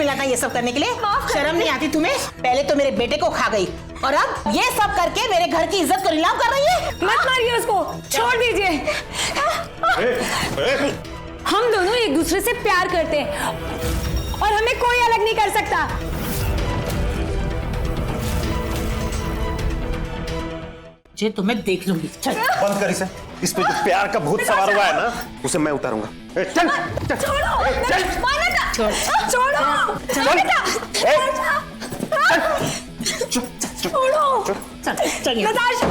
मिला था ये सब करने के लिए? शर्म नहीं आती तुम्हें? पहले तो मेरे बेटे को खा गई और अब ये सब करके मेरे घर की इज्जत को नीलाम कर रही है। मत मारिए उसको, छोड़ दीजिए। हम दोनों एक दूसरे से प्यार करते हैं और हमें कोई अलग नहीं कर सकता। जे तुम्हें देख लूंगी। चल बंद कर इस पे जो प्यार का भूत सवार हुआ है ना, उसे मैं उतारूंगा। चल चल छोड़ो, छोड़ो, नताशा।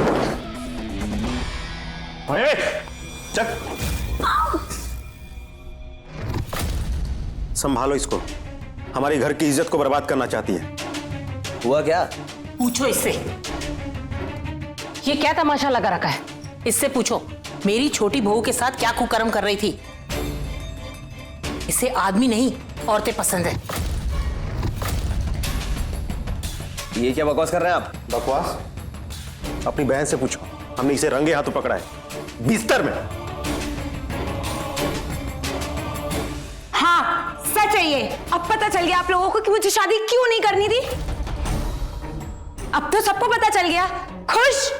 चल संभालो इसको, हमारी घर की इज्जत को बर्बाद करना चाहती है। हुआ क्या? पूछो इससे, ये क्या तमाशा लगा रखा है? इससे पूछो मेरी छोटी बहू के साथ क्या कुकर्म कर रही थी। इसे आदमी नहीं औरतें पसंद है। ये क्या बकवास कर रहे हैं आप? बकवास? अपनी बहन से पूछो, हमने इसे रंगे हाथों पकड़ा है, बिस्तर में। हाँ सच है ये। अब पता चल गया आप लोगों को कि मुझे शादी क्यों नहीं करनी थी। अब तो सबको पता चल गया। खुश?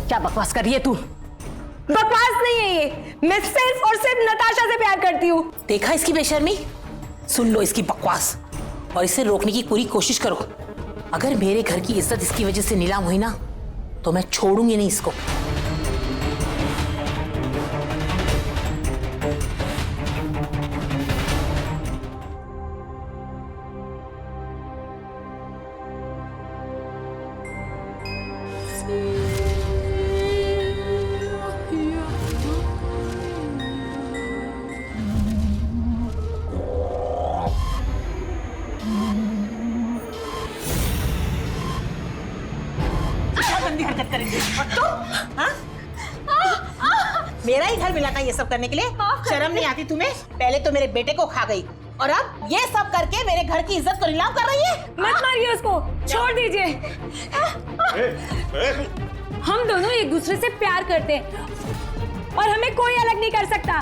क्या बकवास कर रही है तू? बकवास नहीं है ये, मैं सिर्फ और सिर्फ नताशा से प्यार करती हूँ। देखा इसकी बेशर्मी? सुन लो इसकी बकवास और इसे रोकने की पूरी कोशिश करो। अगर मेरे घर की इज्जत इसकी वजह से नीलाम हुई ना, तो मैं छोड़ूंगी नहीं इसको। गंदी हरकत करेंगे और तुम? हाँ? मेरा ही घर मिला था ये सब करने के लिए? शर्म नहीं आती तुम्हें? पहले तो मेरे बेटे को खा गई और अब ये सब करके मेरे घर की इज्जत को नीलाम कर रही है। मत मारिए उसको, छोड़ दीजिए। हम दोनों एक दूसरे से प्यार करते हैं और हमें कोई अलग नहीं कर सकता।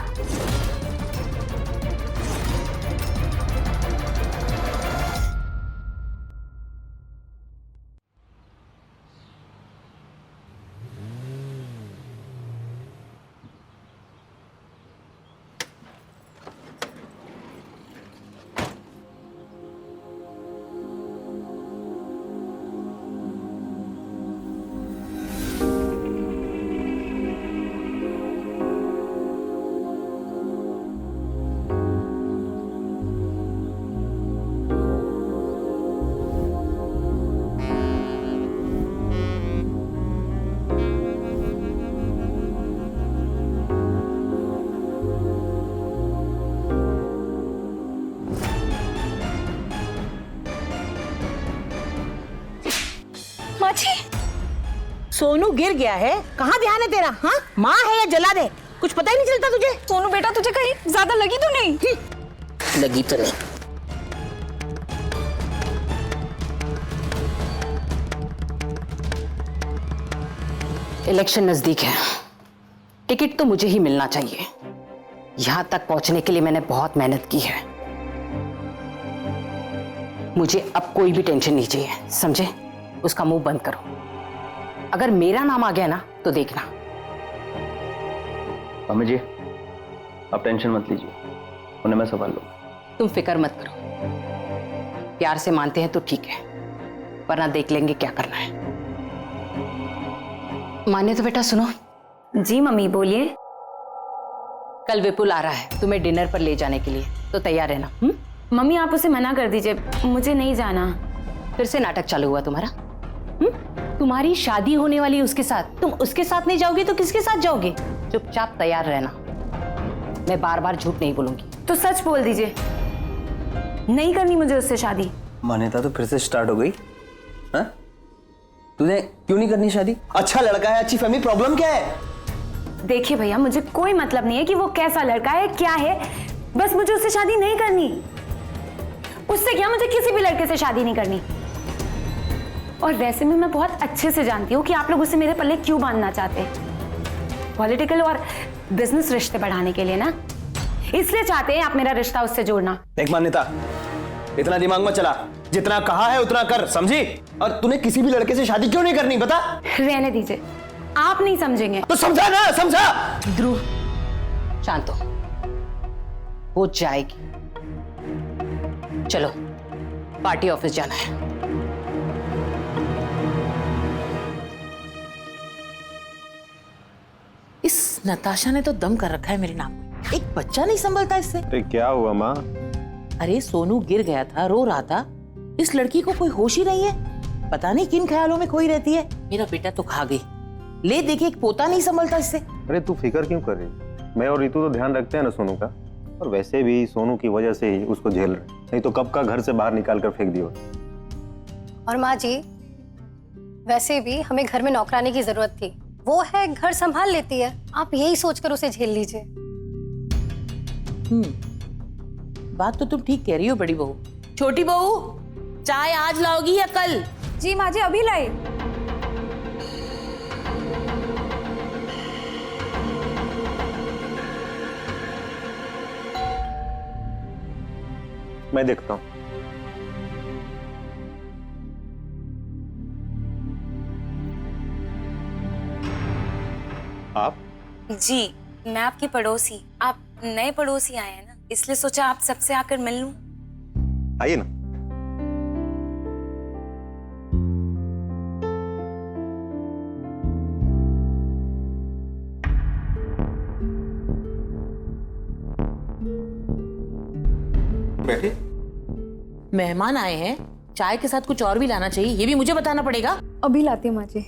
सोनू गिर गया है, कहाँ ध्यान है तेरा? हाँ, माँ है या जला दे, कुछ पता ही नहीं चलता तुझे। सोनू बेटा तुझे कहीं ज्यादा लगी तो नहीं? लगी तो नहीं। इलेक्शन नजदीक है, टिकट तो मुझे ही मिलना चाहिए। यहां तक पहुंचने के लिए मैंने बहुत मेहनत की है। मुझे अब कोई भी टेंशन नहीं चाहिए, समझे? उसका मुंह बंद करो। अगर मेरा नाम आ गया ना तो देखना। मम्मी जी आप टेंशन मत लीजिए, उन्हें मैं संभाल लूंगा। तुम फिक्र मत करो, प्यार से मानते हैं तो ठीक है, वरना देख लेंगे क्या करना है। माने तो बेटा सुनो। जी मम्मी बोलिए। कल विपुल आ रहा है तुम्हें डिनर पर ले जाने के लिए, तो तैयार रहना। मम्मी आप उसे मना कर दीजिए, मुझे नहीं जाना। फिर से नाटक चालू हुआ तुम्हारा? तुम्हारी शादी होने वाली है उसके साथ, तुम उसके साथ नहीं जाओगे तो किसके साथ जाओगे? चुपचाप तैयार रहना, मैं बार बार झूठ नहीं बोलूंगी। तो सच बोल दीजिए, नहीं करनी मुझे उससे शादी। मान्यता तो फिर से स्टार्ट हो गई। हाँ? तुझे क्यों नहीं करनी शादी? अच्छा लड़का है, अच्छी फैमिली, प्रॉब्लम क्या है? देखिए भैया मुझे कोई मतलब नहीं है कि वो कैसा लड़का है क्या है, बस मुझे उससे शादी नहीं करनी। उससे क्या, मुझे किसी भी लड़के से शादी नहीं करनी। और वैसे भी मैं बहुत अच्छे से जानती हूँ कि आप लोग उसे मेरे पल्ले क्यों बांधना चाहते हैं। पॉलिटिकल और बिजनेस रिश्ते बढ़ाने के लिए ना। इसलिए चाहते हैं आप मेरा रिश्ता उससे जोड़ना। देख मान्यता, इतना दिमाग मत चला, जितना कहा है उतना कर, समझी? और तूने किसी भी लड़के से शादी क्यों नहीं करनी बता? रहने दीजिए, आप नहीं समझेंगे। तो समझा ना, समझा? ध्रुव शांत हो, वो जाएगी। चलो पार्टी ऑफिस जाना है। इस नताशा ने तो दम कर रखा है मेरे नाम पे। एक बच्चा नहीं संभलता इससे। अरे क्या हुआ माँ? अरे सोनू गिर गया था, रो रहा था। इस लड़की को कोई होश ही नहीं है, पता नहीं किन ख्यालों में खोई रहती है। मेरा बेटा तो खा गई। ले देखिए, एक पोता नहीं संभलता इससे। अरे तू फिक्र क्यों कर रही? मैं और रितु तो ध्यान रखते हैं ना सोनू का, और वैसे भी सोनू की वजह से ही उसको झेल रहे, नहीं तो कब का घर से बाहर निकाल कर फेंक दियो। और माँ जी, वैसे भी हमें घर में नौकरानी की जरूरत थी, वो है घर संभाल लेती है, आप यही सोचकर उसे झेल लीजिए। बात तो तुम ठीक कह रही हो बड़ी बहू। छोटी बहू, चाय आज लाओगी या कल? जी माँ जी, अभी लाई। मैं देखता हूँ। आप? जी, मैं आपकी पड़ोसी। आप नए पड़ोसी आए हैं ना, इसलिए सोचा आप सबसे आकर मिल लूं। आइए ना। बैठिए। मेहमान आए हैं, चाय के साथ कुछ और भी लाना चाहिए, ये भी मुझे बताना पड़ेगा। अभी लाती हूँ माँ जी।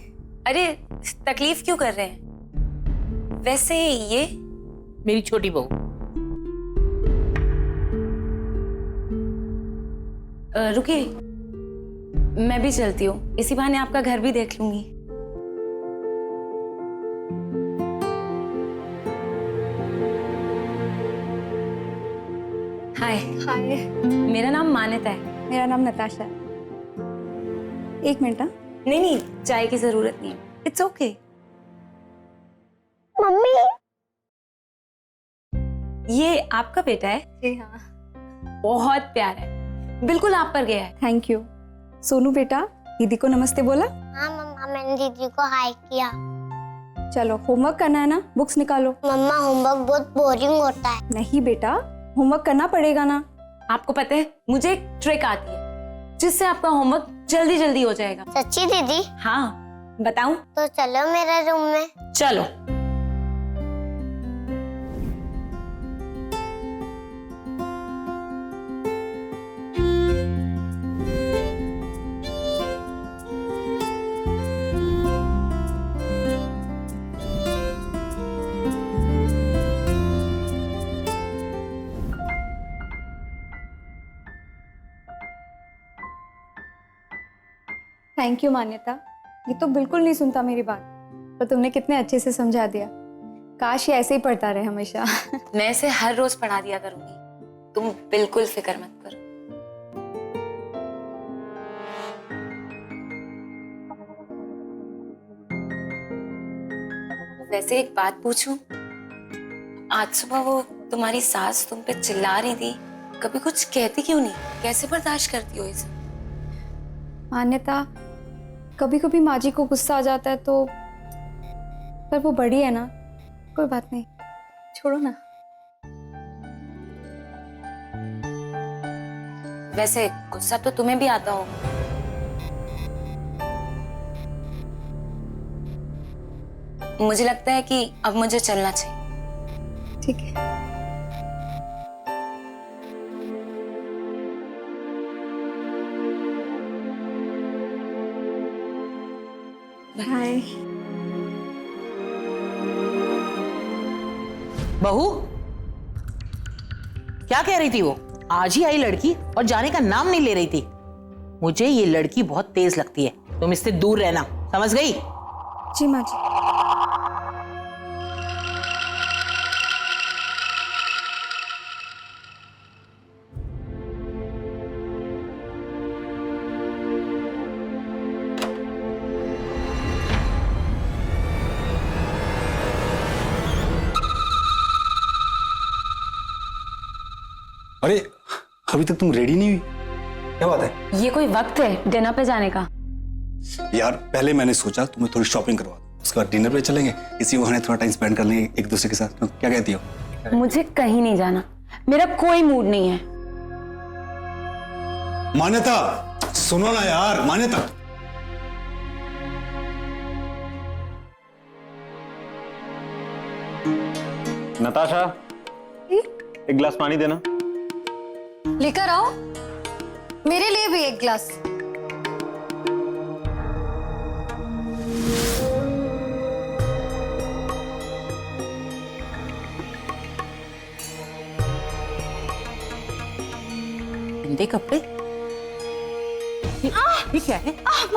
अरे तकलीफ क्यों कर रहे हैं? वैसे ये मेरी छोटी बहू। रुकिए, मैं भी चलती हूँ, इसी बहाने आपका घर भी देख लूंगी। हाय। हाय। मेरा नाम मान्यता है। मेरा नाम नताशा है। एक मिनट। नहीं नहीं, चाय की जरूरत नहीं है, इट्स ओके। मम्मी। ये आपका बेटा है? जी हाँ। बहुत प्यारा है, बिल्कुल आप पर गया है। Thank you. सोनू बेटा, दीदी को नमस्ते बोला? हाँ मम्मा, मैंने दीदी को हाय किया। चलो होमवर्क करना है ना, बुक्स निकालो। मम्मा होमवर्क बहुत बोरिंग होता है। नहीं बेटा, होमवर्क करना पड़ेगा ना। आपको पता है, मुझे एक ट्रिक आती है जिससे आपका होमवर्क जल्दी जल्दी हो जाएगा। सच्ची दीदी? हाँ, बताऊं? तो चलो मेरे रूम में। चलो। थैंक यू मान्यता, ये तो बिल्कुल नहीं सुनता मेरी बात, पर तुमने कितने अच्छे से समझा दिया। काश ये ऐसे ही पढ़ता रहे हमेशा। मैं इसे हर रोज पढ़ा दिया करूंगी, तुम बिल्कुल फिक्र मत करो। वैसे एक बात पूछूं? आज सुबह वो तुम्हारी सास तुम पे चिल्ला रही थी, कभी कुछ कहती क्यों नहीं? कैसे बर्दाश्त करती हो इसे? मान्यता, कभी कभी माँ जी को गुस्सा आ जाता है तो, पर वो बड़ी है ना, कोई बात नहीं, छोड़ो ना। वैसे गुस्सा तो तुम्हें भी आता होगा। मुझे लगता है कि अब मुझे चलना चाहिए। ठीक है। हाय। बहू, क्या कह रही थी वो? आज ही आई लड़की और जाने का नाम नहीं ले रही थी। मुझे ये लड़की बहुत तेज लगती है, तुम इससे दूर रहना, समझ गई? जी माँ जी। अरे अभी तक तुम रेडी नहीं हुई, क्या बात है? ये कोई वक्त है डिनर पे जाने का? यार पहले मैंने सोचा तुम्हें थोड़ी शॉपिंग करवा दूं, उसके बाद डिनर पे चलेंगे, इसी बहाने थोड़ा टाइम स्पेंड कर लेंगे एक दूसरे के साथ। तो क्या कहती हो? मुझे कहीं नहीं जाना, मेरा कोई मूड नहीं है। मान्यता सुनो ना यार, मान्यता। नताशा, एक गिलास पानी देना। लेकर आओ, मेरे लिए भी एक गिलास। गंदे कपड़े? ये क्या है?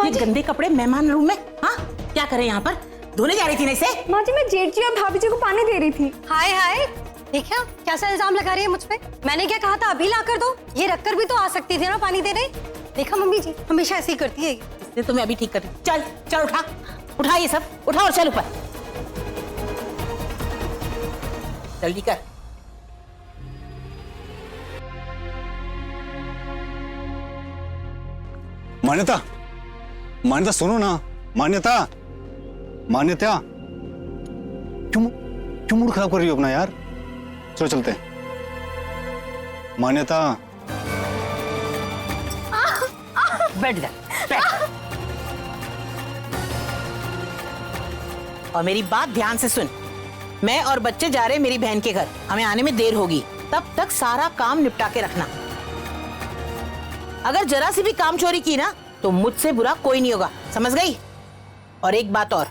ये गंदे कपड़े मेहमान रूम में? हाँ, क्या करें यहाँ पर? धोने जा रही थी ना इसे? माँ जी, मैं जेठ जी और भाभी जी को पानी दे रही थी। हाय हाय, देखा कैसा इल्जाम लगा रही है मुझ पे? मैंने क्या कहा था अभी ला कर दो, ये रखकर भी तो आ सकती थी ना पानी देने। देखा मम्मी जी हमेशा ऐसे ही करती है। इसलिए तो मैं अभी ठीक कर रही हूँ। चल चल उठा, उठा ये सब, उठा और चल ऊपर। जल्दी कर। मान्यता, मान्यता सुनो ना, मान्यता, मान्यता, क्यों क्यों मूड खराब कर रही हो अपना यार? चलो चलते हैं। मान्यता, बैठ जा, बैठ। और मेरी बात ध्यान से सुन, मैं और बच्चे जा रहे हैं मेरी बहन के घर, हमें आने में देर होगी, तब तक सारा काम निपटा के रखना। अगर जरा सी भी काम चोरी की ना तो मुझसे बुरा कोई नहीं होगा, समझ गई? और एक बात और,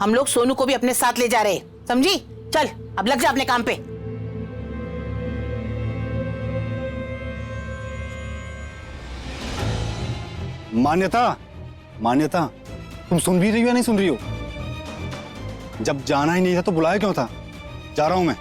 हम लोग सोनू को भी अपने साथ ले जा रहे हैं, समझी? चल अब लग जा अपने काम पे। मान्यता, मान्यता, तुम सुन भी रही हो या नहीं सुन रही हो? जब जाना ही नहीं था तो बुलाया क्यों था? जा रहा हूं मैं।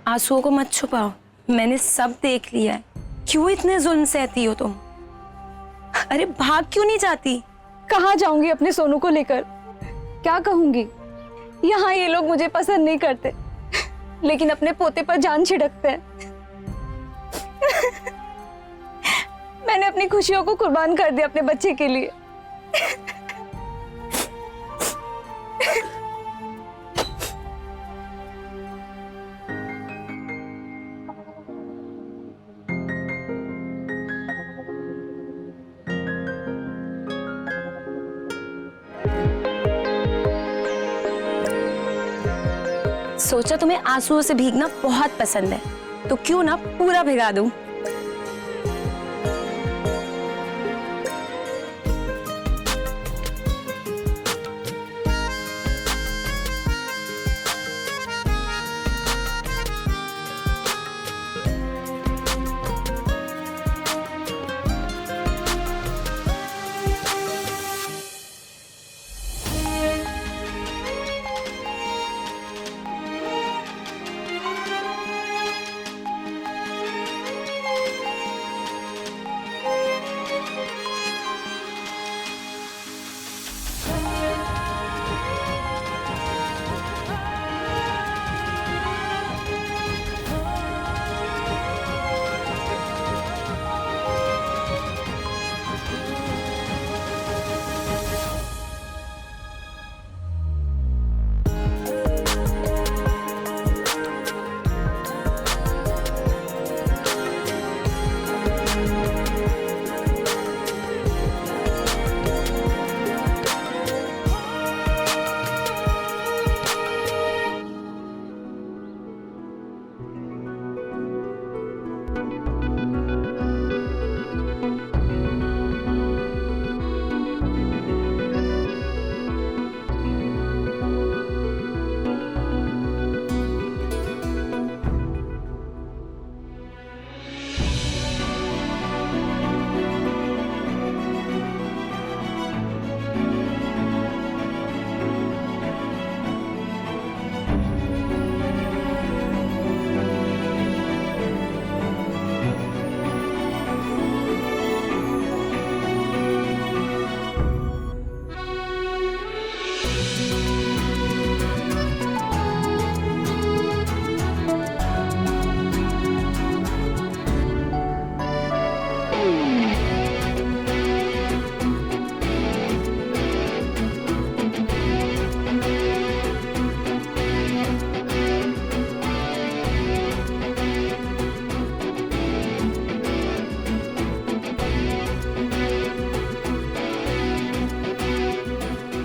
आंसुओं को मत छुपाओ, मैंने सब देख लिया है। क्यों इतने जुल्म सहती हो तुम? अरे भाग क्यों नहीं जाती? कहाँ जाऊंगी अपने सोनू को लेकर? क्या कहूंगी? यहाँ ये लोग मुझे पसंद नहीं करते, लेकिन अपने पोते पर जान छिड़कते हैं। मैंने अपनी खुशियों को कुर्बान कर दिया अपने बच्चे के लिए। सोचा तुम्हें आंसुओं से भीगना बहुत पसंद है, तो क्यों ना पूरा भिगा दूं।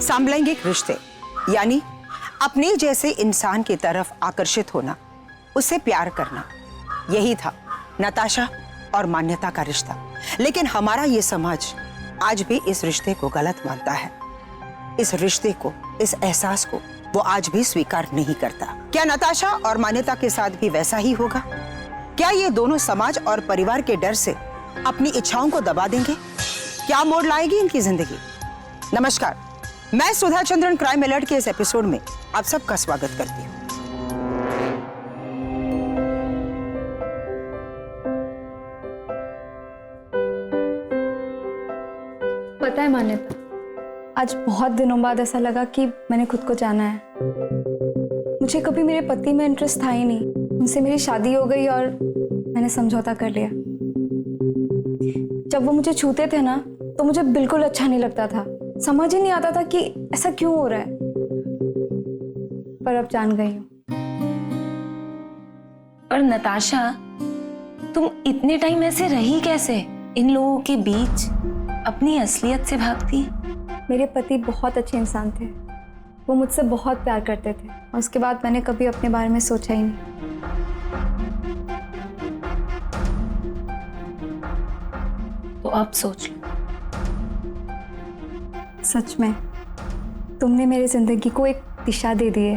समलैंगिक रिश्ते यानी अपने जैसे इंसान की तरफ आकर्षित होना, उससे प्यार करना, यही था नताशा और मान्यता का रिश्ता। लेकिन हमारा ये समाज आज भी इस रिश्ते को गलत मानता है। इस रिश्ते को, इस एहसास को वो आज भी स्वीकार नहीं करता। क्या नताशा और मान्यता के साथ भी वैसा ही होगा? क्या ये दोनों समाज और परिवार के डर से अपनी इच्छाओं को दबा देंगे? क्या मोड़ लाएगी इनकी जिंदगी? नमस्कार, मैं सुधा चंद्रन क्राइम अलर्ट के इस एपिसोड में आप सबका स्वागत करती हूँ। पता है मान्यता, आज बहुत दिनों बाद ऐसा लगा कि मैंने खुद को जाना है। मुझे कभी मेरे पति में इंटरेस्ट था ही नहीं। उनसे मेरी शादी हो गई और मैंने समझौता कर लिया। जब वो मुझे छूते थे ना तो मुझे बिल्कुल अच्छा नहीं लगता था। समझ ही नहीं आता था कि ऐसा क्यों हो रहा है। पर अब जान गई हूँ। और नताशा, तुम इतने टाइम ऐसे रही कैसे इन लोगों के बीच, अपनी असलियत से भागती? मेरे पति बहुत अच्छे इंसान थे। वो मुझसे बहुत प्यार करते थे और उसके बाद मैंने कभी अपने बारे में सोचा ही नहीं। तो अब सोच लो। सच में तुमने मेरी जिंदगी को एक दिशा दे दी है।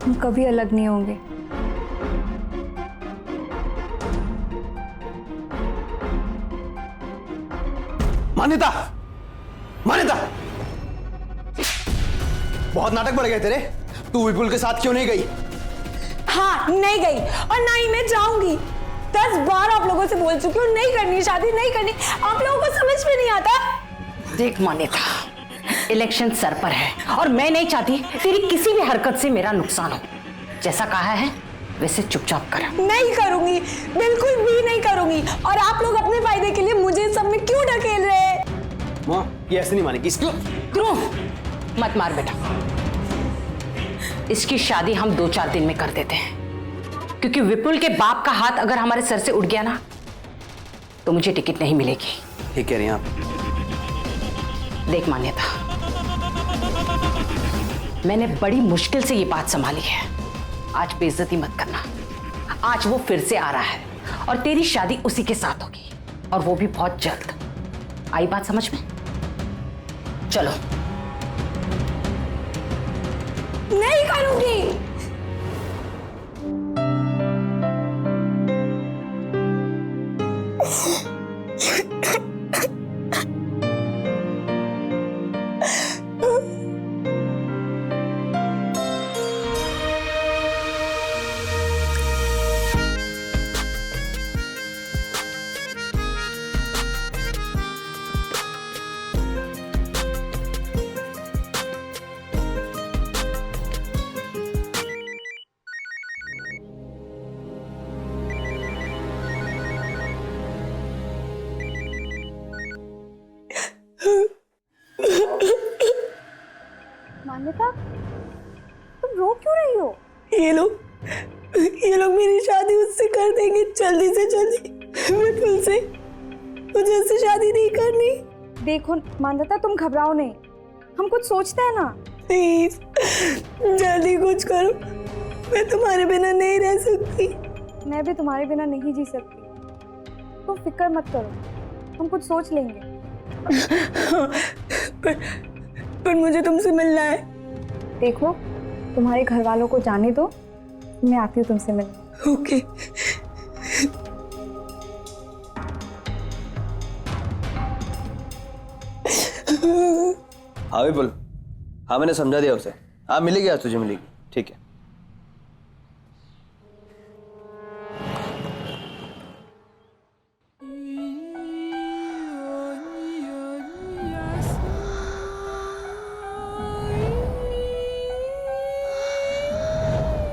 हम कभी अलग नहीं होंगे। मान्यता, मान्यता, बहुत नाटक बढ़ गए तेरे। तू विपुल के साथ क्यों नहीं गई? हाँ, नहीं गई और ना ही मैं जाऊंगी। 10 बार आप लोगों से बोल चुकी हूँ, नहीं करनी शादी, नहीं करनी। आप लोगों को समझ में नहीं आता। देख मान्यता, इलेक्शन सर पर है और मैं नहीं चाहती तेरी किसी भी हरकत से मेरा नुकसान हो। जैसा कहा है वैसे चुपचाप कर। नहीं करूंगी, बिल्कुल भी नहीं करूंगी। और आप लोग अपने फायदे के लिए मुझे सब में क्यों ढकेल रहे हैं? माँ, ये ऐसे नहीं मानेगी। क्यों? मत मार बेटा। इसकी शादी हम 2-4 दिन में कर देते हैं, क्योंकि विपुल के बाप का हाथ अगर हमारे सर से उठ गया ना तो मुझे टिकट नहीं मिलेगी। ठीक कह रही हैं आप। देख मान्यता, मैंने बड़ी मुश्किल से ये बात संभाली है। आज बेइज्जती मत करना। आज वो फिर से आ रहा है और तेरी शादी उसी के साथ होगी, और वो भी बहुत जल्द। आई बात समझ में? चलो। नहीं करूंगी। मान्यता, तुम रो क्यों रही हो? ये लोग मेरी शादी उससे कर देंगे जल्दी से जल्दी। विपुल से मुझे उससे शादी नहीं करनी। देखो मान्यता, तुम घबराओ नहीं। हम कुछ सोचते हैं ना। प्लीज जल्दी कुछ करो। मैं तुम्हारे बिना नहीं रह सकती। मैं भी तुम्हारे बिना नहीं जी सकती। तुम फिक्र मत करो, हम कुछ सोच लेंगे। पर मुझे तुमसे मिलना है। देखो, तुम्हारे घर वालों को जाने दो, मैं आती हूँ तुमसे मिलने। ओके। हाँ विपुल, हाँ मैंने समझा दिया उसे। हाँ मिलेगी, आज तुझे मिलेगी। ठीक है।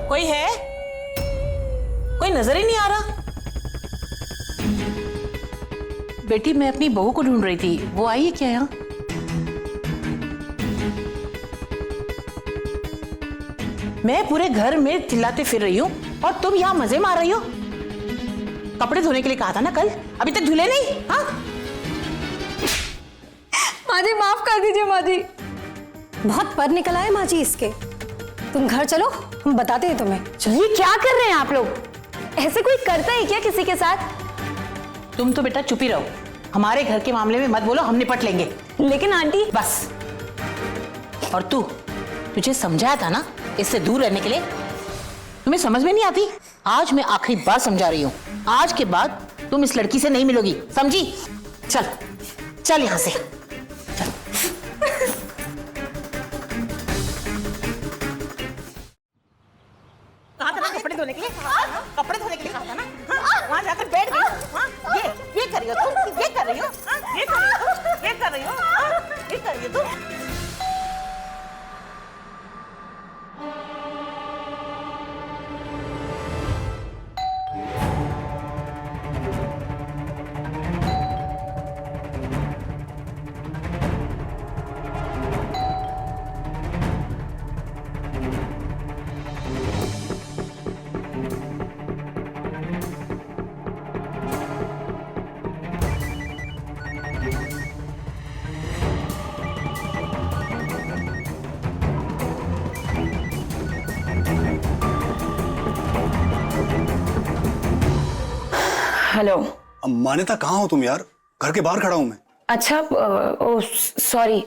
कोई है? कोई नजर ही नहीं आ रहा। बेटी, मैं अपनी बहू को ढूंढ रही थी, वो आई है क्या यहाँ? मैं पूरे घर में चिल्लाते फिर रही हूँ और तुम यहाँ मजे मार रही हो। कपड़े धोने के लिए कहा था ना कल, अभी तक धुले नहीं? हाँ माँ जी, माफ कर दीजिए माँ जी। बहुत पर निकल आए माँ जी इसके। तुम घर चलो, हम बताते हैं तुम्हें। ये क्या कर रहे हैं आप लोग? ऐसे कोई करता है क्या किसी के साथ? तुम तो बेटा चुप ही रहो, हमारे घर के मामले में मत बोलो, हम निपट लेंगे। लेकिन आंटी, बस। और तू, तुझे समझाया था ना इससे दूर रहने के लिए, तुम्हें समझ में नहीं आती? आज मैं आखिरी बार समझा रही हूँ, आज के बाद तुम इस लड़की से नहीं मिलोगी, समझी? चल चल यहां से। कहाँ था कपड़े धोने के लिए? कपड़े धोने के लिए कहा था ना? वहां जाकर बैठ गई। ये कर रही हो तुम? ये कर रही हो? ये कर रही हो? ये कर रही हो? ये कर रही हो तुम? हेलो। मान्यता कहाँ हो तुम यार? घर के बाहर खड़ा हूं मैं। अच्छा, ओ सॉरी,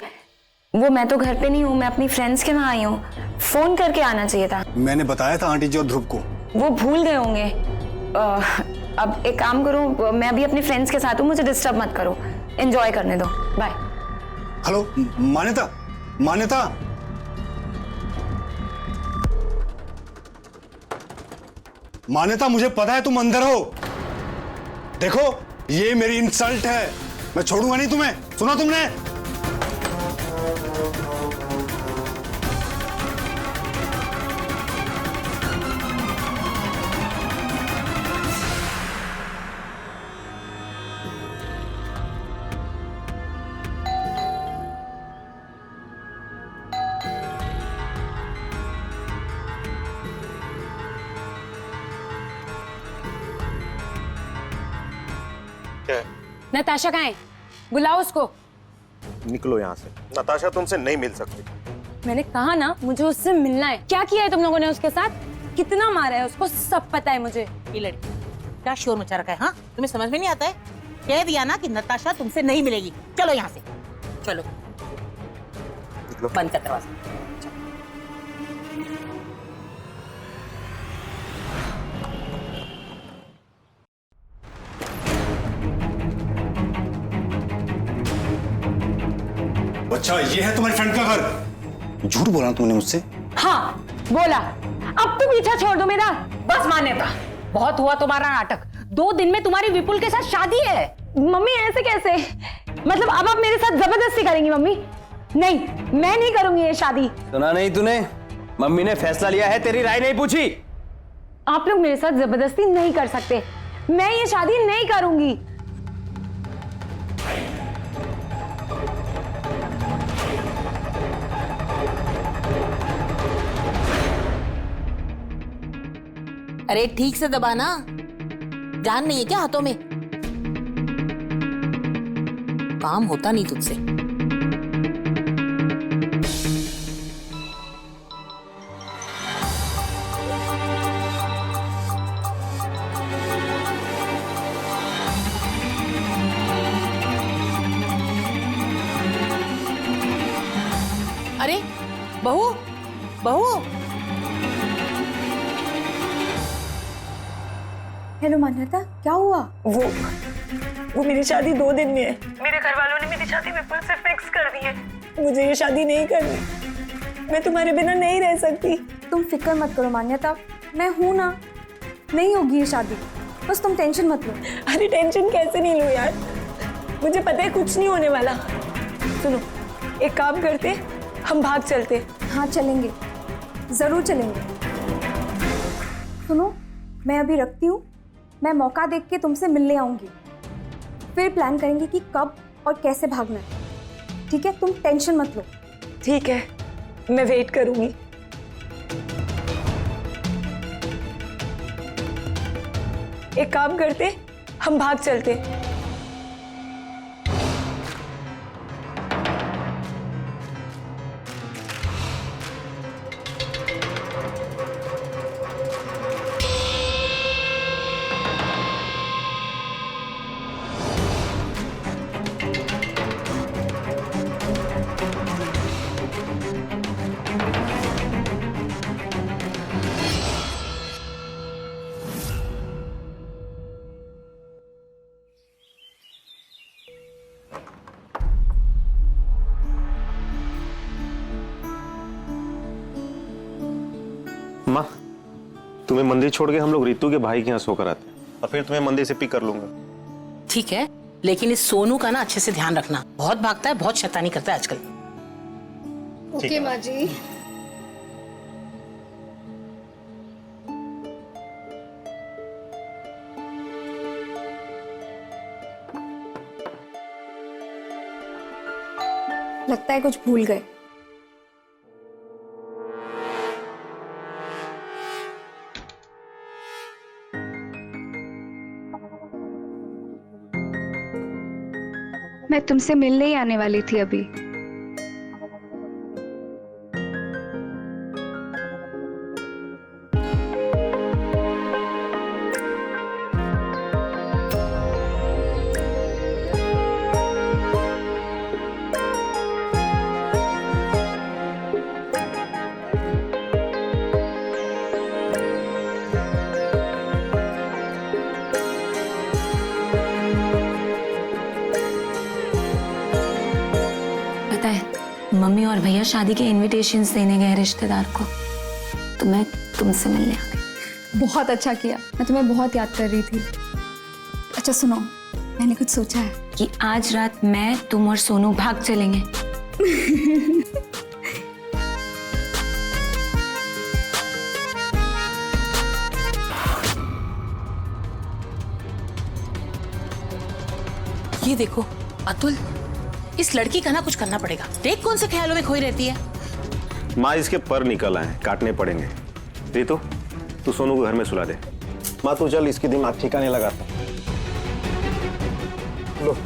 वो मैं तो घर पे नहीं हूँ, मैं अपनी फ्रेंड्स के वहाँ आई हूँ। फोन करके आना चाहिए था। मैंने बताया था आंटी जी और ध्रुव को। वो भूल गए होंगे। अब एक काम करो, मैं अभी अपने फ्रेंड्स के साथ हूँ, मुझे डिस्टर्ब मत करो, एंजॉय करने दो। बाय। हेलो मान्यता, मान्यता। मान्यता, मुझे पता है तुम अंदर हो। देखो, ये मेरी इंसल्ट है, मैं छोड़ूंगा नहीं तुम्हें। सुना तुमने? नताशा कहाँ है? बुलाओ उसको। निकलो यहाँ से। नताशा तुमसे नहीं मिल सकती। मैंने कहा ना, मुझे उससे मिलना है। क्या किया है तुम लोगों ने उसके साथ? कितना मारा है उसको, सब पता है मुझे। ये लड़की क्या शोर मचा रखा है? हाँ, तुम्हें समझ में नहीं आता है? कह दिया ना कि नताशा तुमसे नहीं मिलेगी। चलो यहाँ से, चलो। बंद कर दरवाजा। अच्छा, ये है तुम्हारी फ्रेंड का घर? झूठ बोला तुमने मुझसे? हाँ बोला। अब तुम पीछा छोड़ दो मेरा। बस मान्यता, बहुत हुआ तुम्हारा नाटक। 2 दिन में तुम्हारी विपुल के साथ शादी है। मम्मी ऐसे कैसे? मतलब अब आप मेरे साथ जबरदस्ती करेंगी? मम्मी नहीं, मैं नहीं करूंगी ये शादी। सुना नहीं तूने? मम्मी ने फैसला लिया है, तेरी राय नहीं पूछी। आप लोग मेरे साथ जबरदस्ती नहीं कर सकते, मैं ये शादी नहीं करूंगी। अरे ठीक से दबाना, जान नहीं है क्या हाथों में? काम होता नहीं तुझसे। अरे बहू, बहू। हेलो मान्यता, क्या हुआ? वो मेरी शादी 2 दिन में है। मेरे घर वालों ने मेरी शादी विपुल से फिक्स कर दी है। मुझे ये शादी नहीं करनी, मैं तुम्हारे बिना नहीं रह सकती। तुम फिक्र मत करो मान्यता, मैं हूं ना, नहीं होगी ये शादी, बस तुम टेंशन मत लो। अरे टेंशन कैसे नहीं लूं यार, मुझे पता है कुछ नहीं होने वाला। सुनो, एक काम करते, हम भाग चलते। हाँ चलेंगे, जरूर चलेंगे। सुनो, मैं अभी रखती हूँ, मैं मौका देख के तुमसे मिलने आऊंगी, फिर प्लान करेंगे कि कब और कैसे भागना है। ठीक है, तुम टेंशन मत लो। ठीक है, मैं वेट करूंगी। एक काम करते, हम भाग चलते। माँ, तुम्हें मंदिर छोड़ के हम लोग रितु के भाई के यहाँ सोकर आते हैं और फिर तुम्हें मंदिर से पिक कर लूंगा। ठीक है, लेकिन इस सोनू का ना अच्छे से ध्यान रखना। बहुत भागता है, बहुत शैतानी करता है आजकल। ओके माँ जी। लगता है कुछ भूल गए। मैं तुमसे मिलने ही आने वाली थी अभी। पता है मम्मी और भैया शादी के इनविटेशंस देने गए रिश्तेदार को, तो मैं तुमसे मिलने आ गई। बहुत अच्छा किया, मैं तुम्हें बहुत याद कर रही थी। अच्छा सुनो, मैंने कुछ सोचा है कि आज रात मैं, तुम और सोनू भाग चलेंगे। ये देखो अतुल, इस लड़की का ना कुछ करना पड़ेगा। देख कौन से ख्यालों में खोई रहती है। माँ, इसके पर निकल आए, काटने पड़ेंगे। रितु, तू सोनू को घर में सुला दे। माँ तू चल, इसकी दिमाग ठिकाने लगाता। लो।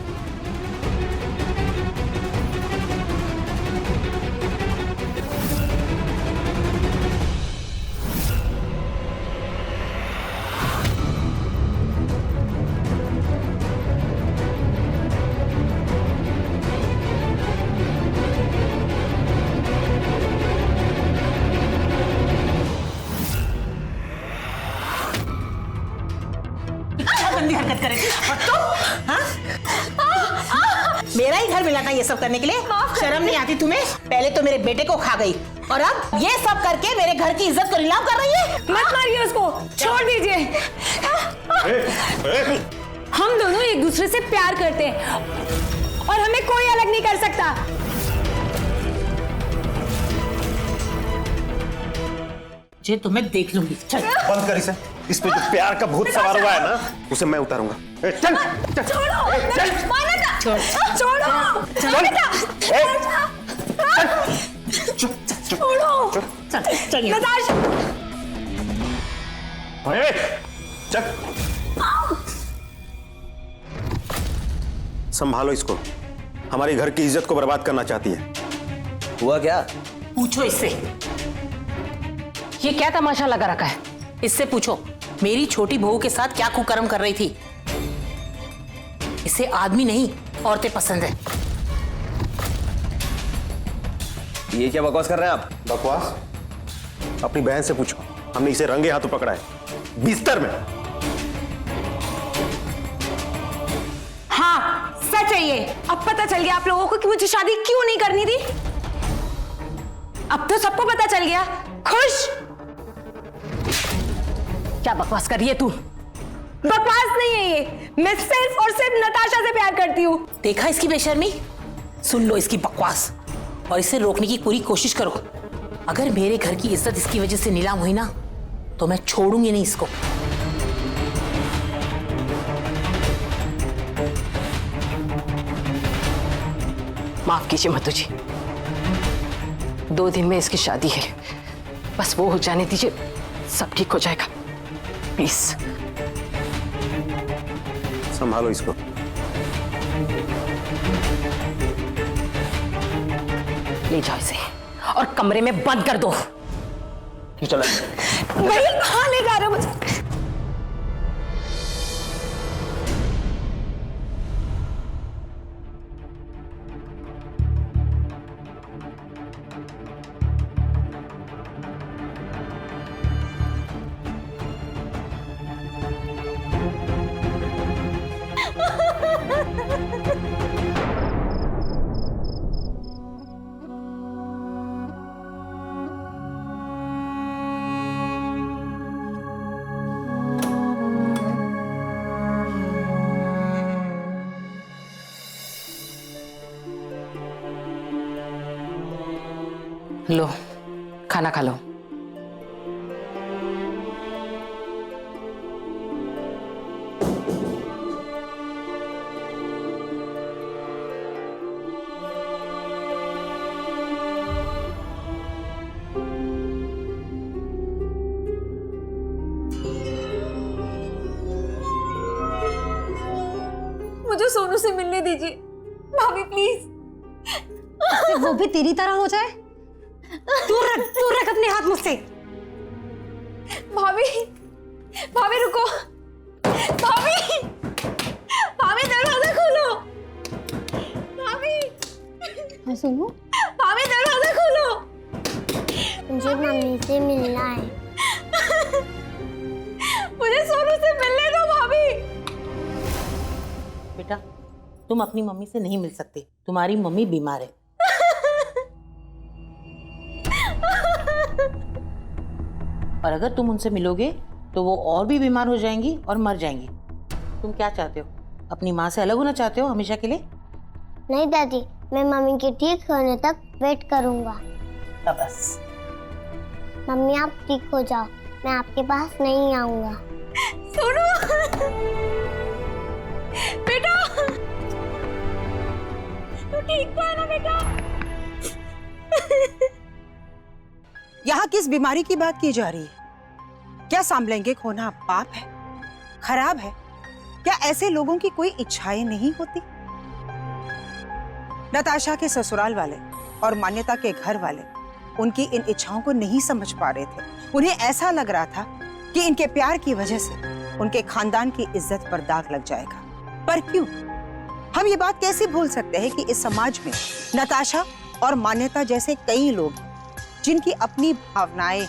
गंदी हरकत करे और तुम, हाँ? मेरा ही घर मिला था ये सब करने के लिए। शर्म नहीं आती तुम्हें? पहले तो मेरे बेटे को खा गई और अब ये सब करके मेरे घर की इज्जत को नीलाम कर रही है। मत मारिए उसको, छोड़ दीजिए। हम दोनों एक दूसरे से प्यार करते हैं और हमें कोई अलग नहीं कर सकता। जे तुम्हें देख लूंगी। चल बंद कर इसे। इस पे जो प्यार का भूत सवार हुआ है ना, उसे मैं उतारूंगा। चल चल छोड़ो, चल छोड़ो, छोड़ो, चल नताशा। चल, संभालो इसको। हमारे घर की इज्जत को बर्बाद करना चाहती है। हुआ क्या? पूछो इससे। ये क्या तमाशा लगा रखा है? इससे पूछो मेरी छोटी बहू के साथ क्या कुकर्म कर रही थी। इसे आदमी नहीं औरतें पसंद है। ये क्या बकवास कर रहे हैं आप? बकवास? अपनी बहन से पूछो। हमने इसे रंगे हाथों पकड़ा है, बिस्तर में। हाँ सच है ये। अब पता चल गया आप लोगों को कि मुझे शादी क्यों नहीं करनी थी। अब तो सबको पता चल गया। खुश? क्या बकवास कर रही है तू? बकवास नहीं है ये, मैं सिर्फ और सिर्फ नताशा से प्यार करती हूँ। देखा इसकी बेशर्मी? सुन लो इसकी बकवास और इसे रोकने की पूरी कोशिश करो। अगर मेरे घर की इज्जत इसकी वजह से नीलाम हुई ना, तो मैं छोड़ूंगी नहीं इसको। माफ कीजिए मधु जी, 2 दिन में इसकी शादी है, बस वो हो जाने दीजिए, सब ठीक हो जाएगा। प्लीज संभालो इसको। ले जाओ इसे और कमरे में बंद कर दो। चलो भैया कहाँ ले जा रहे हो मुझे? लो खाना खा लो। मुझे सोनू से मिलने दीजिए भाभी प्लीज। वो भी तेरी तरह हो जाए? दूर रख अपने हाथ मुझसे। भाभी भाभी रुको, भाभी भाभी दरवाजा खोलो, भाभी सुनो, भाभी दरवाजा खोलो। मुझे मम्मी से मिलना है। मुझे सोनू से मिलने दो भाभी। बेटा तुम अपनी मम्मी से नहीं मिल सकते, तुम्हारी मम्मी बीमार है। और अगर तुम उनसे मिलोगे तो वो और भी बीमार हो जाएंगी और मर जाएंगी। तुम क्या चाहते हो, अपनी माँ से अलग होना चाहते हो हमेशा के लिए? नहीं दादी, मैं मम्मी के ठीक होने तक वेट करूंगा। बस मम्मी आप ठीक हो जाओ, मैं आपके पास नहीं आऊंगा। सोनू बेटा, तू ठीक तो है ना बेटा? यहाँ किस बीमारी की बात की जा रही है? क्या समलैंगिक होना पाप है, खराब है? क्या ऐसे लोगों की कोई इच्छाएं नहीं होती? नताशा के ससुराल वाले और मान्यता के घर वाले उनकी इन इच्छाओं को नहीं समझ पा रहे थे। उन्हें ऐसा लग रहा था कि इनके प्यार की वजह से उनके खानदान की इज्जत पर दाग लग जाएगा। पर क्यों? हम ये बात कैसे भूल सकते हैं कि इस समाज में नताशा और मान्यता जैसे कई लोग हैं जिनकी अपनी भावनाएं,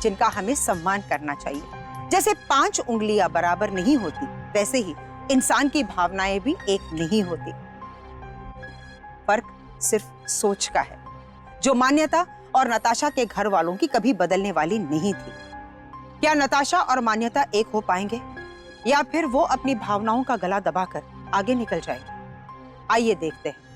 जिनका हमें सम्मान करना चाहिए। जैसे 5 उंगलियां बराबर नहीं होती, वैसे ही इंसान की भावनाएं भी एक नहीं होती। फर्क सिर्फ सोच का है, जो मान्यता और नताशा के घर वालों की कभी बदलने वाली नहीं थी। क्या नताशा और मान्यता एक हो पाएंगे या फिर वो अपनी भावनाओं का गला दबाकर आगे निकल जाएंगे? आइए देखते हैं।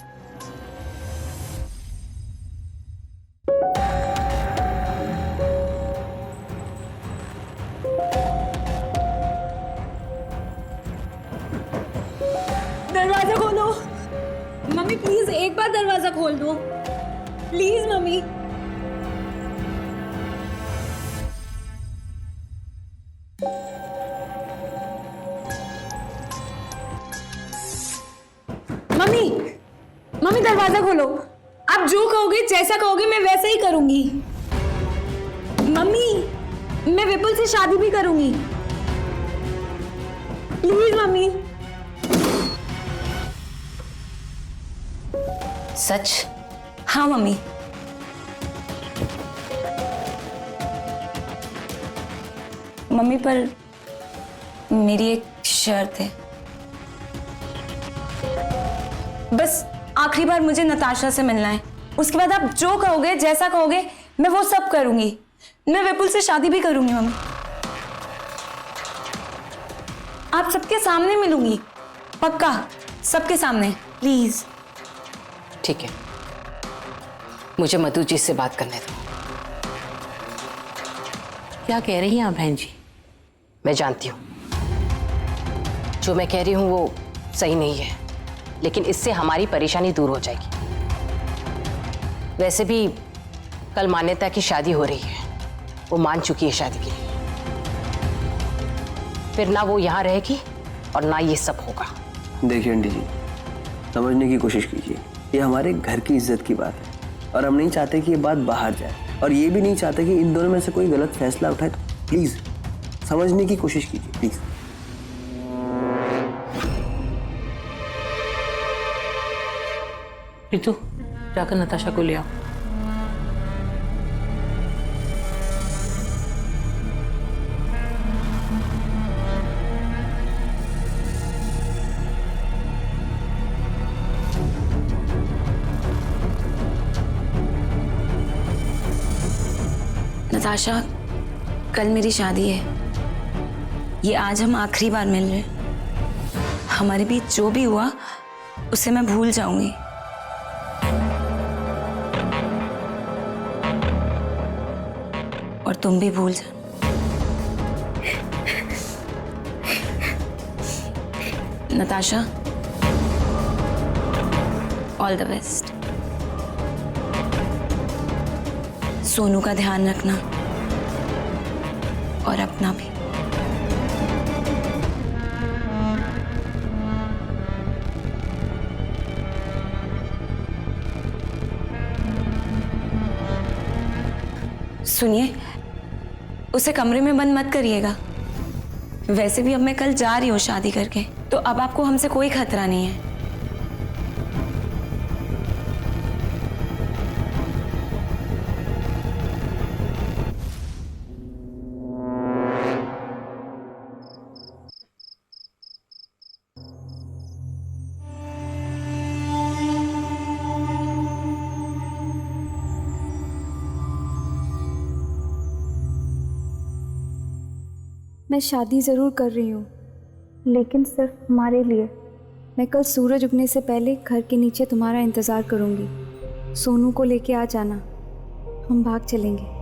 दरवाजा खोलो मम्मी प्लीज, एक बार दरवाजा खोल दो प्लीज मम्मी। मम्मी मम्मी दरवाजा खोलो। आप जो कहोगे, जैसा कहोगे मैं वैसा ही करूंगी। मम्मी मैं विपुल से शादी भी करूंगी, प्लीज मम्मी। सच? हाँ मम्मी। मम्मी पर मेरी एक शर्त है, बस आखिरी बार मुझे नताशा से मिलना है। उसके बाद आप जो कहोगे, जैसा कहोगे मैं वो सब करूंगी। मैं विपुल से शादी भी करूंगी मम्मी। आप सबके सामने मिलूंगी, पक्का सबके सामने, प्लीज। ठीक है, मुझे मधु जी से बात करने दो। क्या कह रही हैं आप बहन जी? मैं जानती हूँ जो मैं कह रही हूँ वो सही नहीं है, लेकिन इससे हमारी परेशानी दूर हो जाएगी। वैसे भी कल मान्यता की शादी हो रही है, वो मान चुकी है शादी के लिए। फिर ना वो यहाँ रहेगी और ना ये सब होगा। देखिए आंटी जी, समझने की कोशिश कीजिए, ये हमारे घर की इज्जत की बात है और हम नहीं चाहते कि ये बात बाहर जाए, और ये भी नहीं चाहते कि इन दोनों में से कोई गलत फैसला उठाए। प्लीज समझने की कोशिश कीजिए, प्लीज। रितु जाकर नताशा को ले आओ। नताशा, कल मेरी शादी है, ये आज हम आखिरी बार मिल रहे हैं। हमारे बीच जो भी हुआ उसे मैं भूल जाऊंगी। और तुम भी भूल जाना। Natasha, all the best. Sonu का ध्यान रखना और अपना भी। सुनिए, उसे कमरे में बंद मत करिएगा। वैसे भी अब मैं कल जा रही हूँ शादी करके, तो अब आपको हमसे कोई खतरा नहीं है। मैं शादी ज़रूर कर रही हूँ, लेकिन सिर्फ हमारे लिए। मैं कल सूरज उगने से पहले घर के नीचे तुम्हारा इंतज़ार करूँगी। सोनू को लेके आ जाना, हम भाग चलेंगे।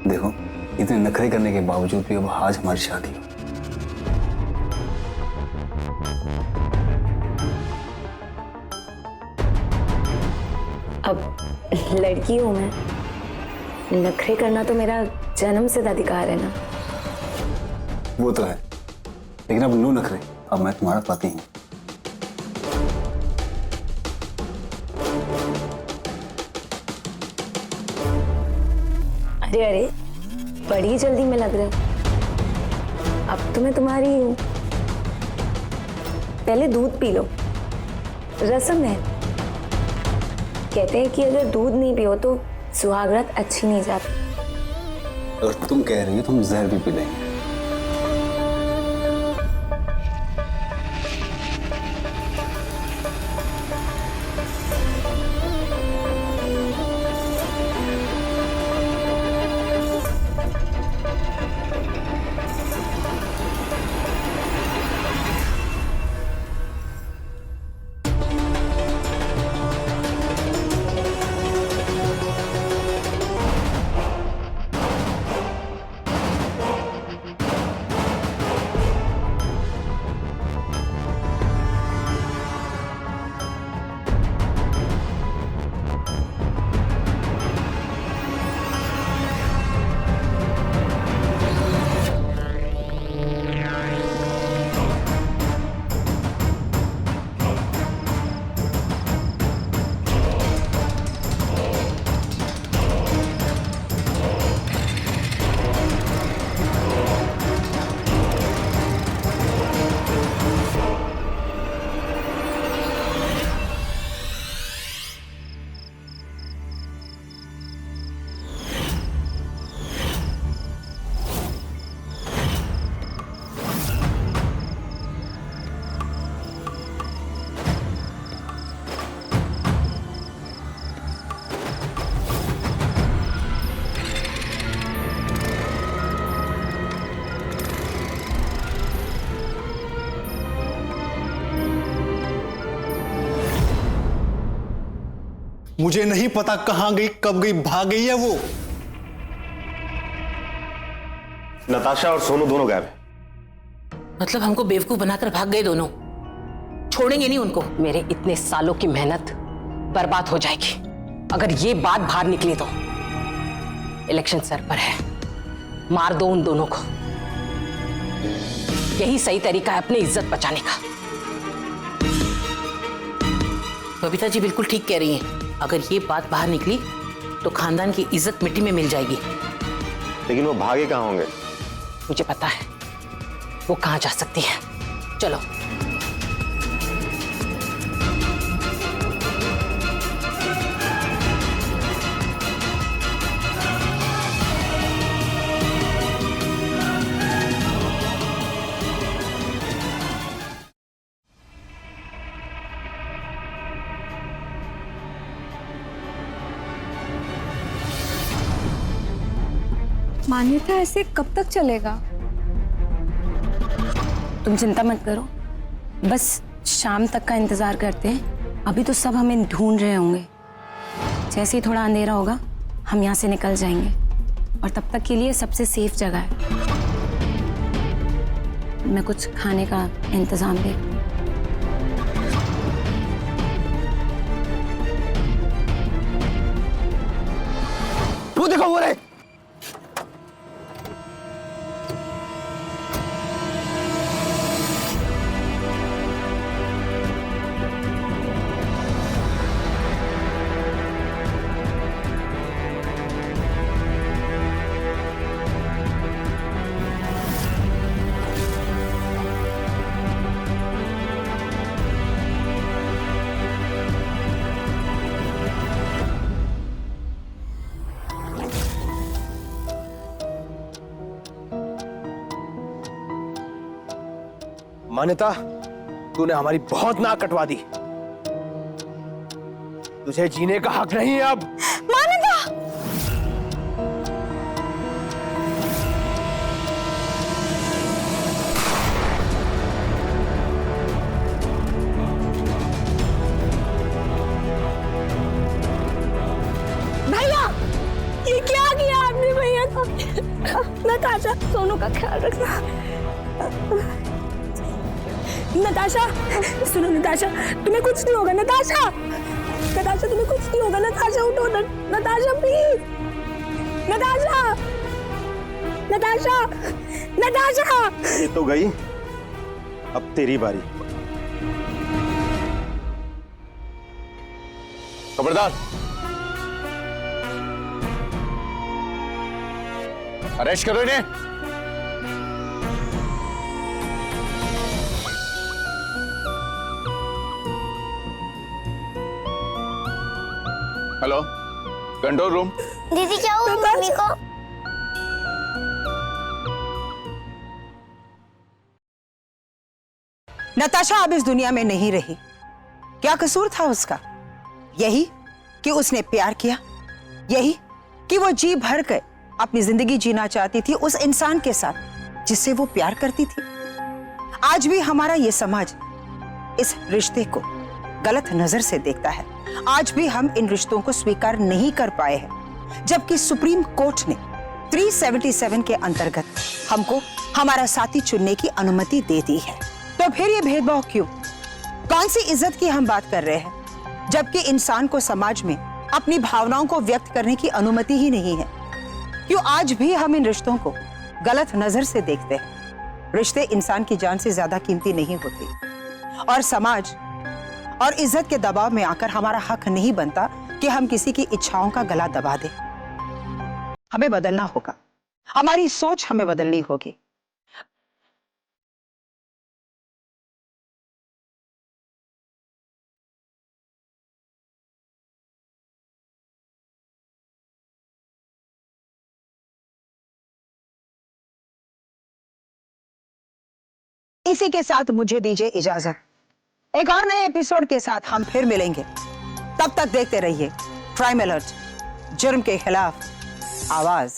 देखो, इतने नखरे करने के बावजूद भी अब आज हमारी शादी हो। अब लड़की हूँ मैं, नखरे करना तो मेरा जन्म सिद्ध अधिकार है ना। वो तो है, लेकिन अब नो नखरे, अब मैं तुम्हारा पति हूँ। अरे अरे, बड़ी जल्दी में लग रहे हो। अब तो मैं तुम्हारी हूँ। पहले दूध पी लो, रस्म है। कहते हैं कि अगर दूध नहीं पियो तो सुहागरात अच्छी नहीं जाती। और तुम कह रही हो तुम जहर भी पी लेंगे। मुझे नहीं पता कहां गई, कब गई, भाग गई है वो। नताशा और सोनू दोनों गायब हैं। मतलब हमको बेवकूफ बनाकर भाग गए दोनों, छोड़ेंगे नहीं उनको। मेरे इतने सालों की मेहनत बर्बाद हो जाएगी अगर ये बात बाहर निकली तो। इलेक्शन सर पर है, मार दो उन दोनों को। यही सही तरीका है अपनी इज्जत बचाने का। बबीता जी बिल्कुल ठीक कह रही हैं। अगर ये बात बाहर निकली तो खानदान की इज्जत मिट्टी में मिल जाएगी। लेकिन वो भागे कहाँ होंगे? मुझे पता है वो कहां जा सकती है। चलो। मान्यता ऐसे कब तक चलेगा? तुम चिंता मत करो, बस शाम तक का इंतजार करते हैं। अभी तो सब हमें ढूंढ रहे होंगे। जैसे ही थोड़ा अंधेरा होगा हम यहाँ से निकल जाएंगे, और तब तक के लिए सबसे सेफ जगह है। मैं कुछ खाने का इंतजाम भी। वो देखो वो रहे। मान्यता, तूने हमारी बहुत नाक कटवा दी। तुझे जीने का हक नहीं है अब। मान्यता! भैया, ये क्या किया आपने भैया को? नताशा, सोनू का ख्याल रखना। नताशा, सुनो नताशा, तुम्हें कुछ नहीं होगा। नताशा, नताशा तुम्हें कुछ नहीं होगा। नताशा उठो, नताशा प्लीज। नताशा, नताशा, नताशा। ये तो गई, अब तेरी बारी। खबरदार, अरेस्ट करो इन्हें। Hello, control room. दीदी क्या हुआ मम्मी को? नताशा अब इस दुनिया में नहीं रही। क्या कसूर था उसका? यही कि उसने प्यार किया, यही कि वो जी भर कर अपनी जिंदगी जीना चाहती थी उस इंसान के साथ जिससे वो प्यार करती थी। आज भी हमारा ये समाज इस रिश्ते को गलत नजर से देखता है। आज भी हम इन रिश्तों को स्वीकार नहीं कर पाए हैं, जबकि सुप्रीम कोर्ट ने 377 के अंतर्गत हमको हमारा साथी चुनने की अनुमति दे दी है। तो फिर ये भेदभाव क्यों? कौन सी इज्जत की हम बात कर रहे हैं, जबकि इंसान को समाज में अपनी भावनाओं को व्यक्त करने की अनुमति ही नहीं है? क्यों आज भी हम इन रिश्तों को गलत नजर से देखते हैं? रिश्ते इंसान की जान से ज्यादा कीमती नहीं होते, और समाज और इज्जत के दबाव में आकर हमारा हक नहीं बनता कि हम किसी की इच्छाओं का गला दबा दें। हमें बदलना होगा, हमारी सोच हमें बदलनी होगी। इसी के साथ मुझे दीजिए इजाजत। एक और नए एपिसोड के साथ हम फिर मिलेंगे। तब तक देखते रहिए क्राइम अलर्ट, जुर्म के खिलाफ आवाज।